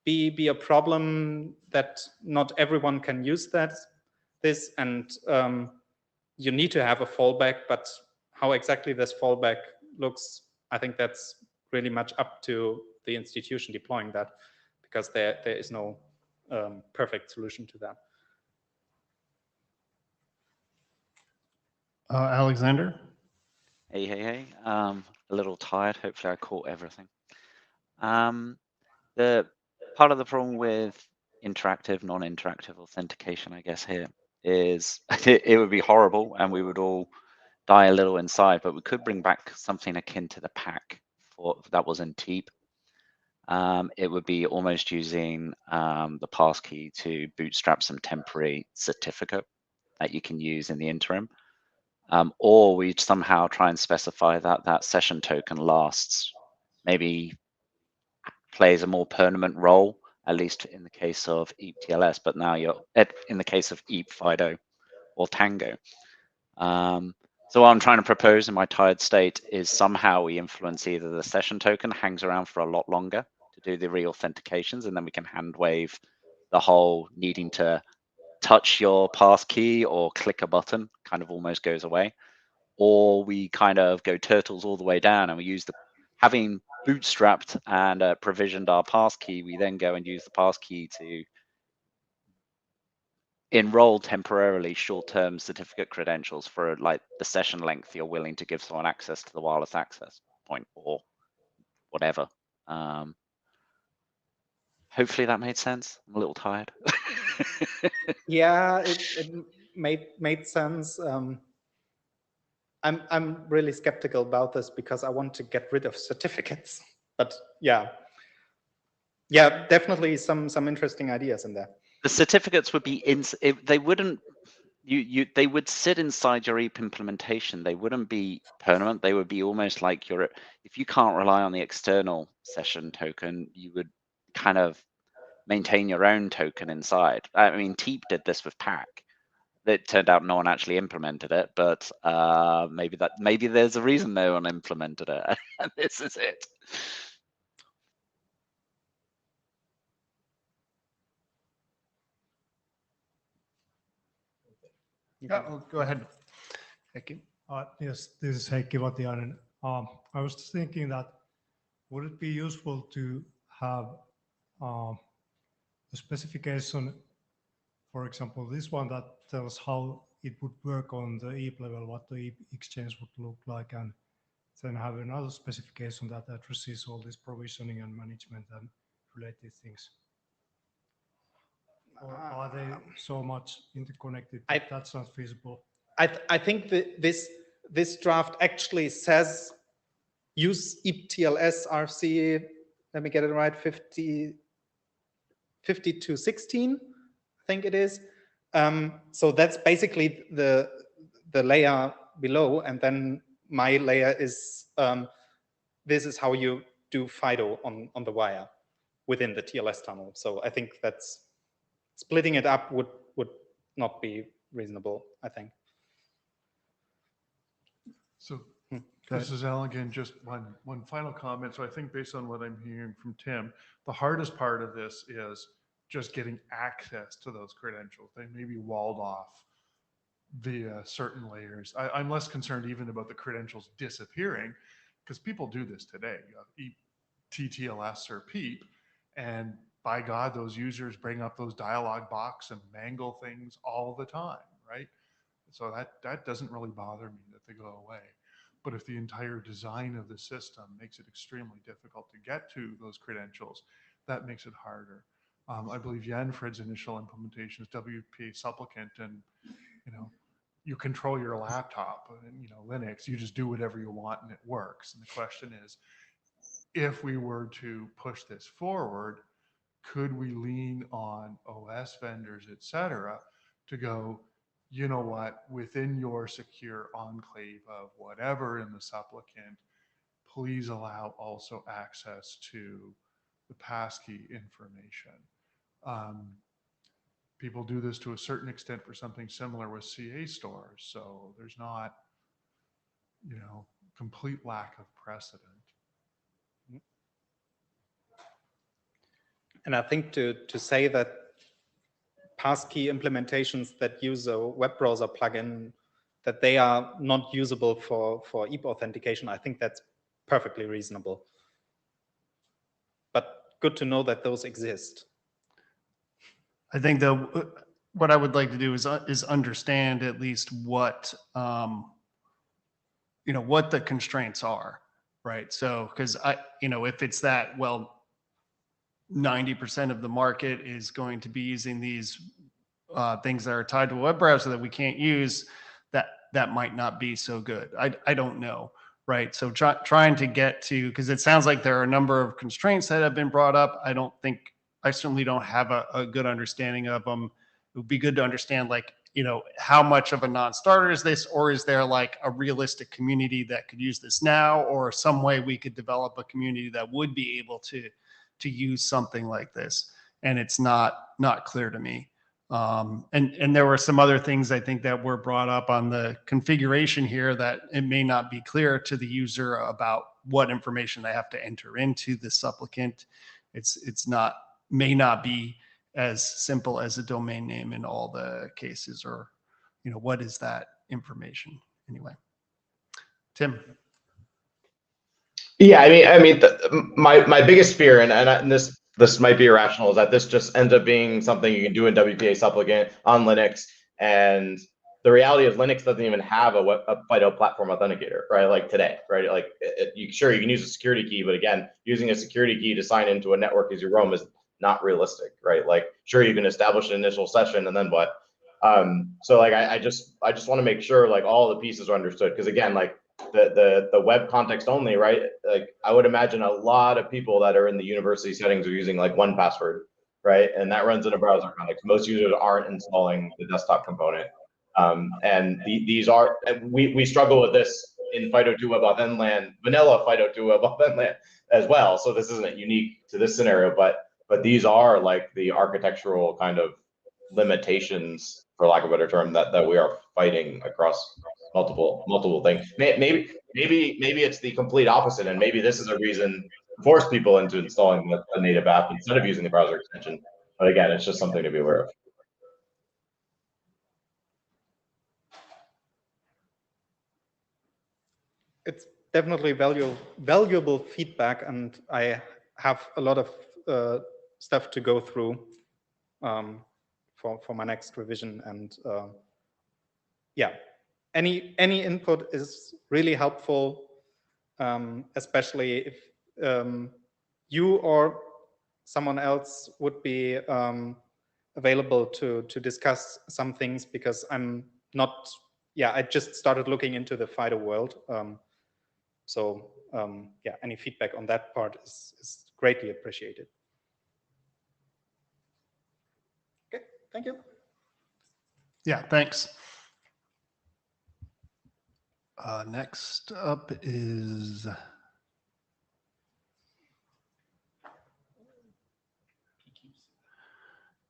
be a problem that not everyone can use this, and you need to have a fallback. But how exactly this fallback looks, I think that's really much up to the institution deploying that, because there is no perfect solution to that. Alexander? Hey. A little tired. Hopefully I caught everything. The part of the problem with interactive, non-interactive authentication, I guess, here is it would be horrible and we would all die a little inside, but we could bring back something akin to the pack that was in TEEP. It would be almost using the passkey to bootstrap some temporary certificate that you can use in the interim. Or we'd somehow try and specify that session token lasts, maybe plays a more permanent role, at least in the case of EAP TLS, but now you're in the case of EAP Fido or Tango. So what I'm trying to propose in my tired state is somehow we influence either the session token hangs around for a lot longer to do the re-authentications, and then we can hand wave the whole needing to touch your passkey or click a button kind of almost goes away. Or we kind of go turtles all the way down and we use having bootstrapped and provisioned our passkey, we then go and use the passkey to enroll temporarily short-term certificate credentials for like the session length you're willing to give someone access to the wireless access point or whatever. Hopefully that made sense. I'm a little tired. Yeah, it made sense. I'm really skeptical about this because I want to get rid of certificates. But yeah, definitely some interesting ideas in there. The certificates would be they wouldn't. They would sit inside your EAP implementation. They wouldn't be permanent. They would be almost like if you can't rely on the external session token, you would kind of maintain your own token inside. I mean, TEEP did this with PAC. It turned out no one actually implemented it, but maybe there's a reason no one implemented it, and this is it. Yeah, go ahead. Heikki. Yes, this is Heikki Vatiainen. I was thinking that would it be useful to have the specification, for example, this one that tells how it would work on the EAP level, what the EAP exchange would look like, and then have another specification that addresses all this provisioning and management and related things? Or are they so much interconnected that that's not feasible? I think that this draft actually says use EAP TLS RC, let me get it right, 5216, I think it is. So that's basically the layer below, and then my layer is this is how you do FIDO on the wire within the TLS tunnel. So I think that's splitting it up would not be reasonable, I think. So this is Al again, just one final comment. So I think based on what I'm hearing from Tim, the hardest part of this is just getting access to those credentials. They may be walled off via certain layers. I'm less concerned even about the credentials disappearing, because people do this today. You have TTLS or PEEP, and by God, those users bring up those dialog box and mangle things all the time, right? So that doesn't really bother me that they go away. But if the entire design of the system makes it extremely difficult to get to those credentials, that makes it harder. I believe Jan-Fred's initial implementation is WPA supplicant, and you control your laptop and Linux. You just do whatever you want and it works. And the question is, if we were to push this forward, could we lean on OS vendors, et cetera, to go, you know what, within your secure enclave of whatever in the supplicant, please allow also access to the passkey information. People do this to a certain extent for something similar with CA stores. So there's not, you know, complete lack of precedent. And I think to say that passkey implementations that use a web browser plugin, that they are not usable for EAP authentication, I think that's perfectly reasonable. But good to know that those exist. I think what I would like to do is understand at least what, you know, what the constraints are, right? So, because you know, if it's that, well, 90% of the market is going to be using these things that are tied to a web browser that we can't use, that might not be so good. I don't know, right? So trying to get to, because it sounds like there are a number of constraints that have been brought up. I certainly don't have a good understanding of them. It would be good to understand, like, you know, how much of a non-starter is this, or is there like a realistic community that could use this now, or some way we could develop a community that would be able to use something like this? And it's not clear to me. And there were some other things I think that were brought up on the configuration here that it may not be clear to the user about what information they have to enter into the supplicant. May not be as simple as a domain name in all the cases, or, you know, what is that information anyway? Tim. Yeah, I mean, my biggest fear, and this might be irrational, is that this just ends up being something you can do in WPA supplicant on Linux, and the reality is Linux doesn't even have a FIDO platform authenticator, right? Like today, right? Like sure, you can use a security key, but again, using a security key to sign into a network as you roam is not realistic, right? Like sure, you can establish an initial session and then what? So like I just want to make sure like all the pieces are understood, because again, like the web context only, right? Like I would imagine a lot of people that are in the university settings are using like 1Password, right? And that runs in a browser context. Most users aren't installing the desktop component. And these are, we struggle with this in FIDO2 Web Authent land, vanilla FIDO2 Web Authent land as well. So this isn't unique to this scenario, but these are like the architectural kind of limitations, for lack of a better term, that we are fighting across multiple things. Maybe it's the complete opposite, and maybe this is a reason to force people into installing a native app instead of using the browser extension. But again, it's just something to be aware of. It's definitely valuable feedback, and I have a lot of stuff to go through for my next revision. And yeah, any input is really helpful, especially if you or someone else would be available to discuss some things, because I'm not, I just started looking into the FIDO world. So yeah, any feedback on that part is greatly appreciated. Okay, thank you. Yeah, thanks. Next up is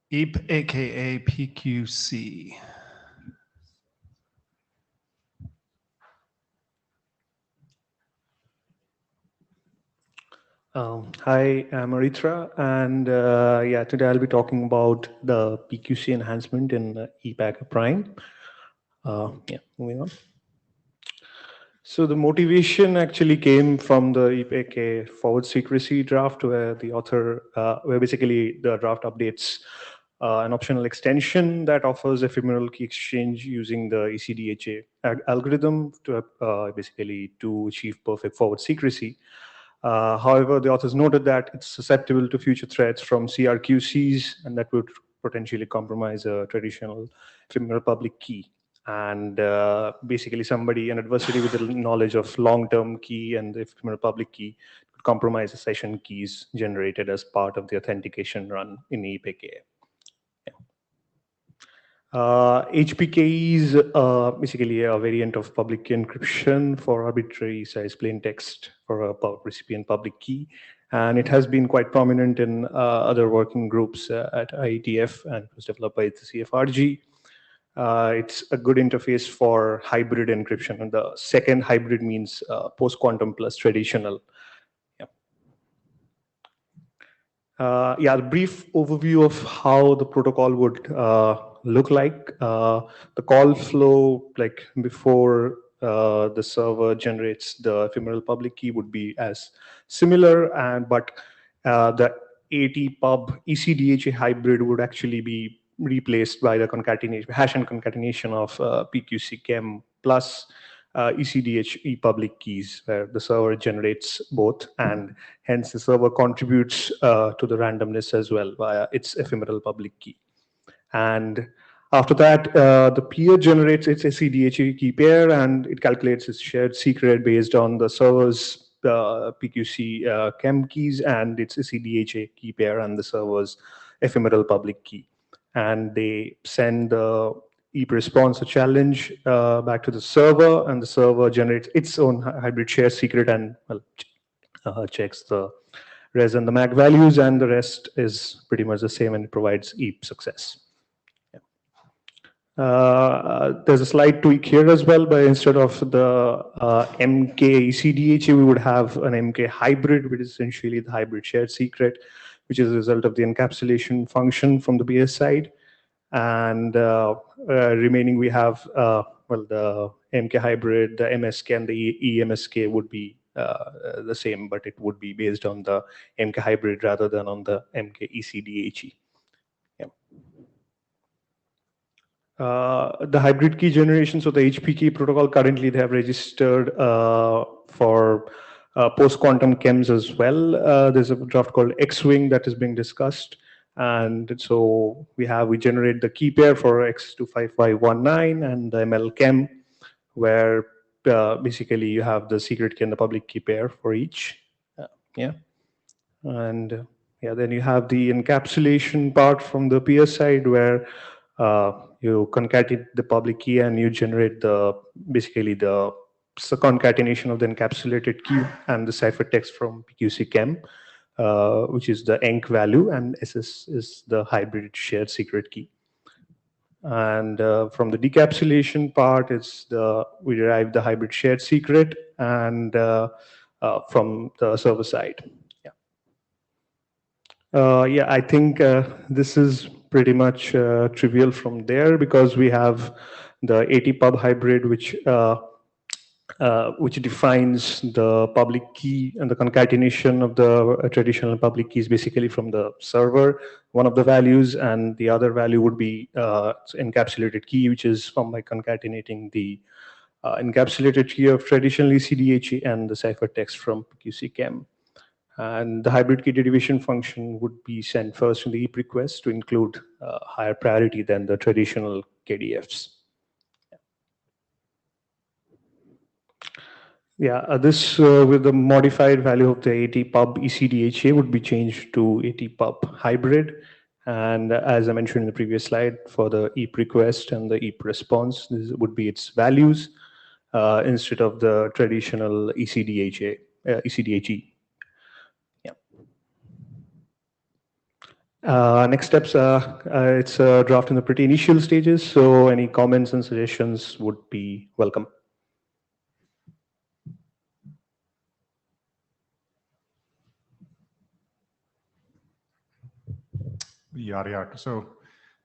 EAP, aka PQC. Hi, I'm Aritra, and yeah, today I'll be talking about the PQC enhancement in EAP Prime. Yeah, moving on. So the motivation actually came from the EAP forward secrecy draft, where the author, where basically the draft updates an optional extension that offers ephemeral key exchange using the ECDHA algorithm to basically to achieve perfect forward secrecy. However, the authors noted that it's susceptible to future threats from CRQCs, and that would potentially compromise a traditional ephemeral public key. And basically an adversary with the knowledge of long-term key and the ephemeral public key could compromise the session keys generated as part of the authentication run in EAP AKA. HPK is basically a variant of public key encryption for arbitrary size plain text for a recipient public key. And it has been quite prominent in other working groups at IETF and was developed by the CFRG. It's a good interface for hybrid encryption. And the second hybrid means post-quantum plus traditional. The brief overview of how the protocol would look like. The call flow, like before the server generates the ephemeral public key, would be as similar, but the AT pub ECDHA hybrid would actually be replaced by the concatenation, hash and concatenation of PQC chem plus ECDH public keys, where the server generates both, and hence the server contributes to the randomness as well via its ephemeral public key. And after that, the peer generates its ECDH key pair, and it calculates its shared secret based on the server's PQC chem keys and its ECDH key pair and the server's ephemeral public key. And they send the EAP response a challenge back to the server, and the server generates its own hybrid share secret and checks the res and the MAC values, and the rest is pretty much the same, and it provides EAP success. There's a slight tweak here as well, but instead of the MK ECDHA, we would have an MK hybrid, which is essentially the hybrid shared secret, which is a result of the encapsulation function from the BS side. And remaining, we have the MK hybrid, the MSK, and the EMSK would be the same, but it would be based on the MK hybrid rather than on the MK ECDHE. The hybrid key generation, so the HPK protocol, currently they have registered for post-quantum chems as well. There's a draft called X-Wing that is being discussed. And so we generate the key pair for X25519 and the ML chem, where basically you have the secret key and the public key pair for each. And then you have the encapsulation part from the peer side, where you concatenate the public key and you generate basically the concatenation of the encapsulated key and the ciphertext from PQC chem, which is the enc value, and SS is the hybrid shared secret key. And from the decapsulation part, we derive the hybrid shared secret, and from the server side. I think this is pretty much trivial from there, because we have the AT pub hybrid, which defines the public key and the concatenation of the traditional public keys basically from the server, one of the values, and the other value would be encapsulated key, which is from by concatenating the encapsulated key of traditional ECDHE and the ciphertext from PQC chem. And the hybrid key derivation function would be sent first in the EAP request to include higher priority than the traditional KDFs. This with the modified value of the AT pub ECDHA would be changed to AT pub hybrid. And as I mentioned in the previous slide, for the EAP request and the EAP response, this would be its values instead of the traditional ECDHA, ECDHE. Next steps, it's a draft in the pretty initial stages, so any comments and suggestions would be welcome. So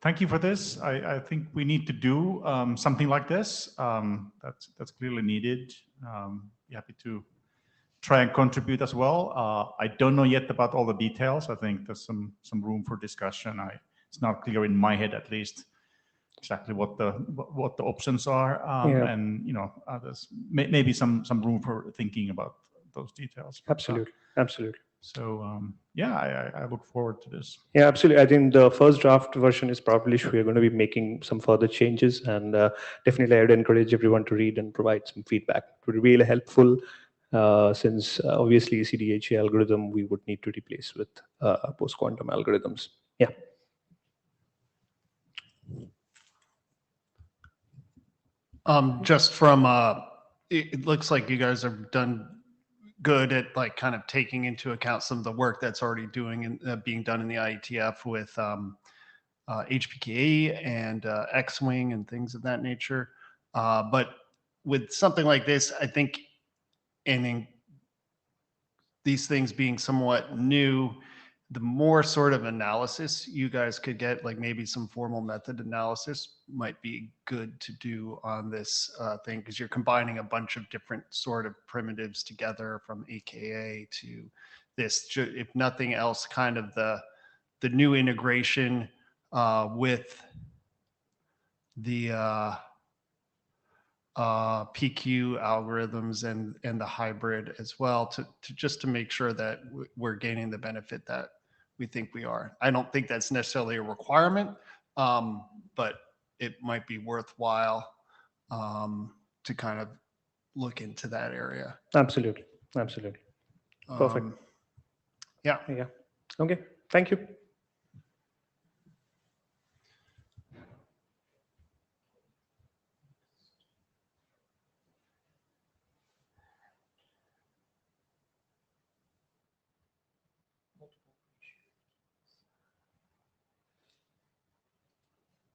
thank you for this. I think we need to do something like this. That's clearly needed. Happy to try and contribute as well. I don't know yet about all the details. I think there's some room for discussion. It's not clear in my head, at least, exactly what the options are, and there's maybe some room for thinking about those details. Absolutely. So I look forward to this. Yeah, absolutely. I think the first draft version is probably we're going to be making some further changes, and definitely I would encourage everyone to read and provide some feedback. It would be really helpful. since obviously CDHA algorithm we would need to replace with post-quantum algorithms. Yeah. Just from, it looks like you guys have done good at like kind of taking into account some of the work that's already being done in the IETF with HPKE and X-Wing and things of that nature. But with something like this, I think, and in these things being somewhat new, the more sort of analysis you guys could get, like maybe some formal method analysis might be good to do on this thing, because you're combining a bunch of different sort of primitives together from AKA to this. If nothing else, kind of the new integration with the PQ algorithms and the hybrid as well, to just to make sure that we're gaining the benefit that we think we are. I don't think that's necessarily a requirement, but it might be worthwhile to kind of look into that area. Absolutely. Absolutely. Perfect. Yeah. Yeah. Okay. Thank you.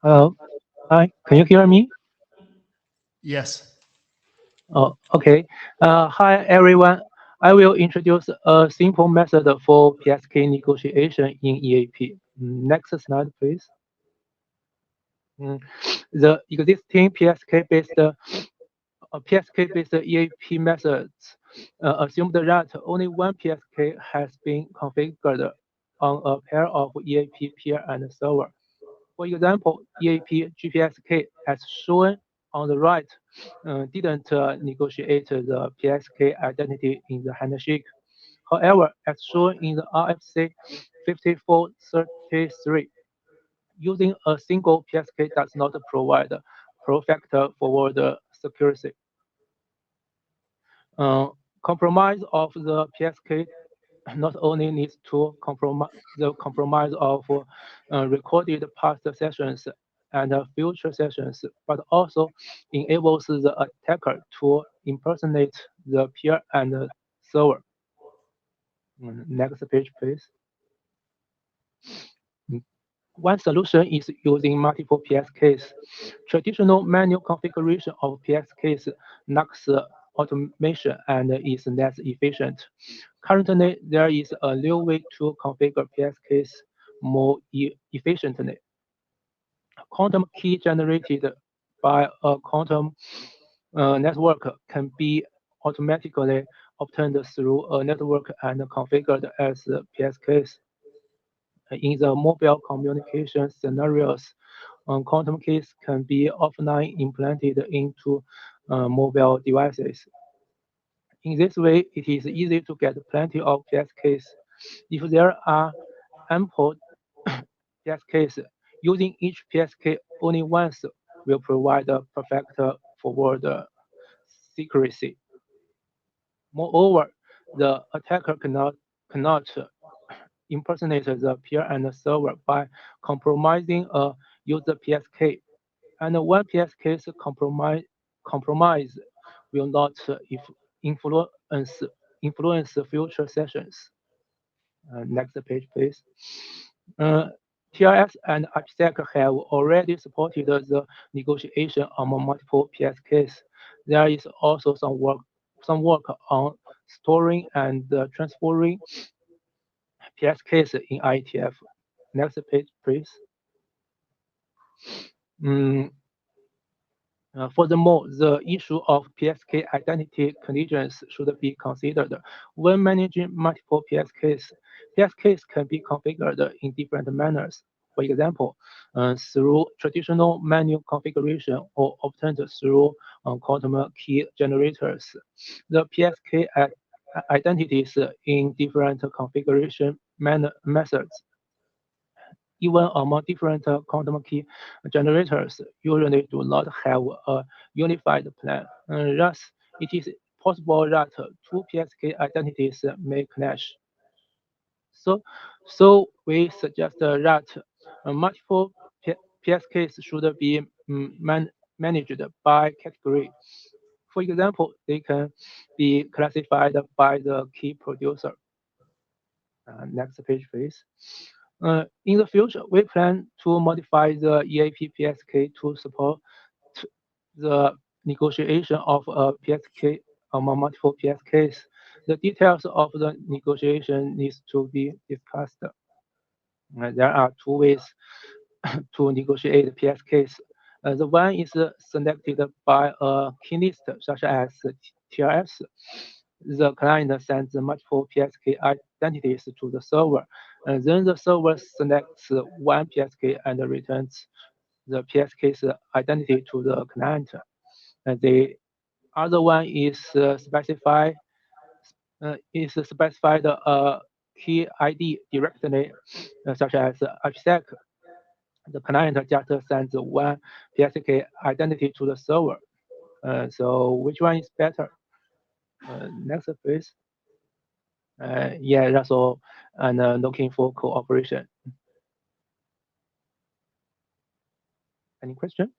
Hello. Hi. Can you hear me? Yes. Oh, okay. Hi, everyone. I will introduce a simple method for PSK negotiation in EAP. Next slide, please. The existing PSK-based EAP methods assume that only one PSK has been configured on a pair of EAP peer and server. For example, EAP GPSK, as shown on the right, didn't negotiate the PSK identity in the handshake. However, as shown in the RFC 5433, using a single PSK does not provide perfect forward security. Compromise of the PSK not only needs to compromise of recorded past sessions and future sessions, but also enables the attacker to impersonate the peer and server. Next page, please. One solution is using multiple PSKs. Traditional manual configuration of PSKs lacks automation and is less efficient. Currently, there is a new way to configure PSKs more efficiently. Quantum key generated by a quantum network can be automatically obtained through a network and configured as PSKs. In the mobile communication scenarios, quantum keys can be offline implanted into mobile devices. In this way, it is easy to get plenty of PSKs. If there are ample PSKs, using each PSK only once will provide a perfect forward secrecy. Moreover, the attacker cannot impersonate the peer and the server by compromising a user PSK, and one PSK's compromise will not influence future sessions. Next page, please. TRS and IPsec have already supported the negotiation among multiple PSKs. There is also some work on storing and transferring PSKs in IETF. Next page, please. Furthermore, the issue of PSK identity conditions should be considered. When managing multiple PSKs, PSKs can be configured in different manners. For example, through traditional manual configuration or obtained through quantum key generators. The PSK identities in different configuration methods. Even among different quantum key generators, usually do not have a unified plan. Thus, it is possible that two PSK identities may clash. So we suggest that multiple PSKs should be managed by category. For example, they can be classified by the key producer. Next page, please. In the future, we plan to modify the EAP PSK to support the negotiation of a PSK among multiple PSKs. The details of the negotiation needs to be discussed. There are two ways to negotiate PSKs. The one is selected by a key list, such as TLS. The client sends multiple PSK identities to the server, and then the server selects one PSK and returns the PSK's identity to the client. And the other one is specified a key ID directly, such as IPsec. The client just sends one PSK identity to the server. So which one is better? Next, please. Yeah, that's all. And looking for cooperation. Any question?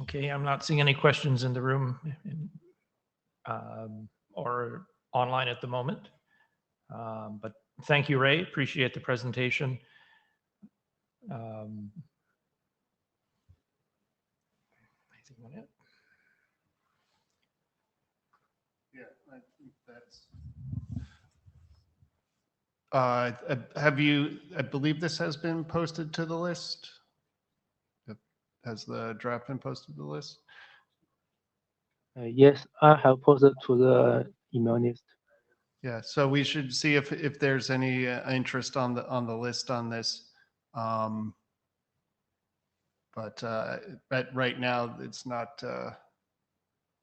Okay, I'm not seeing any questions in the room or online at the moment. But thank you, Ray. Appreciate the presentation. Anything on it? Yeah, I think that's. Have you? I believe this has been posted to the list. Has the draft been posted to the list? Yes, I have posted to the email list. Yeah, so we should see if there's any interest on the list on this. But right now, it's not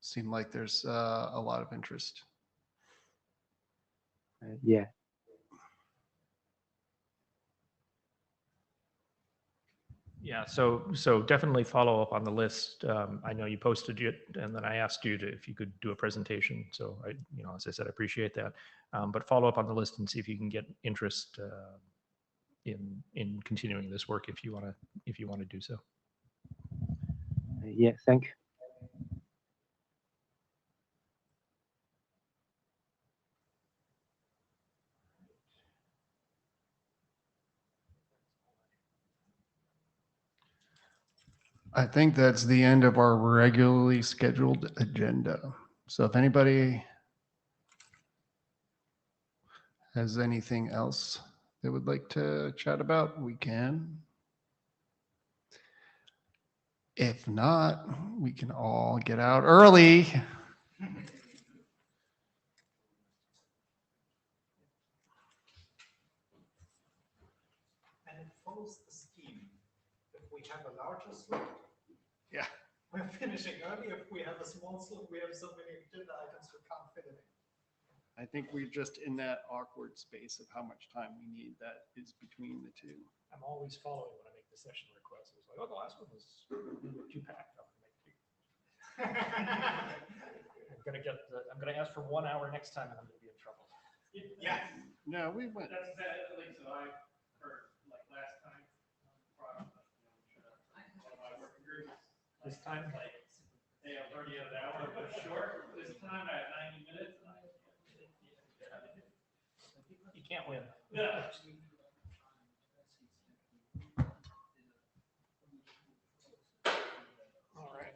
seem like there's a lot of interest. Yeah. Yeah, so definitely follow up on the list. I know you posted it, and then I asked you if you could do a presentation. So as I said, I appreciate that. But follow up on the list and see if you can get interest in continuing this work if you want to do so. Yeah, thank you. I think that's the end of our regularly scheduled agenda. So if anybody has anything else they would like to chat about, we can. If not, we can all get out early. And it follows the scheme. If we have a larger slot, yeah, we're finishing early. If we have a small slot, we have so many agenda items we can't fit it in. I think we're just in that awkward space of how much time we need that is between the two. I'm always following when I make the session request. It's like, oh, the last one was too packed. I'm gonna ask for 1 hour next time, and I'm gonna be in trouble. Yeah. No, we went. That's at least what I heard like last time. This time, like, hey, I'm already at an hour, but short. This time I have 90 minutes. you can't win. Yeah. All right.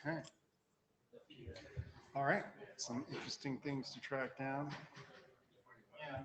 Okay. All right. Some interesting things to track down. Yeah.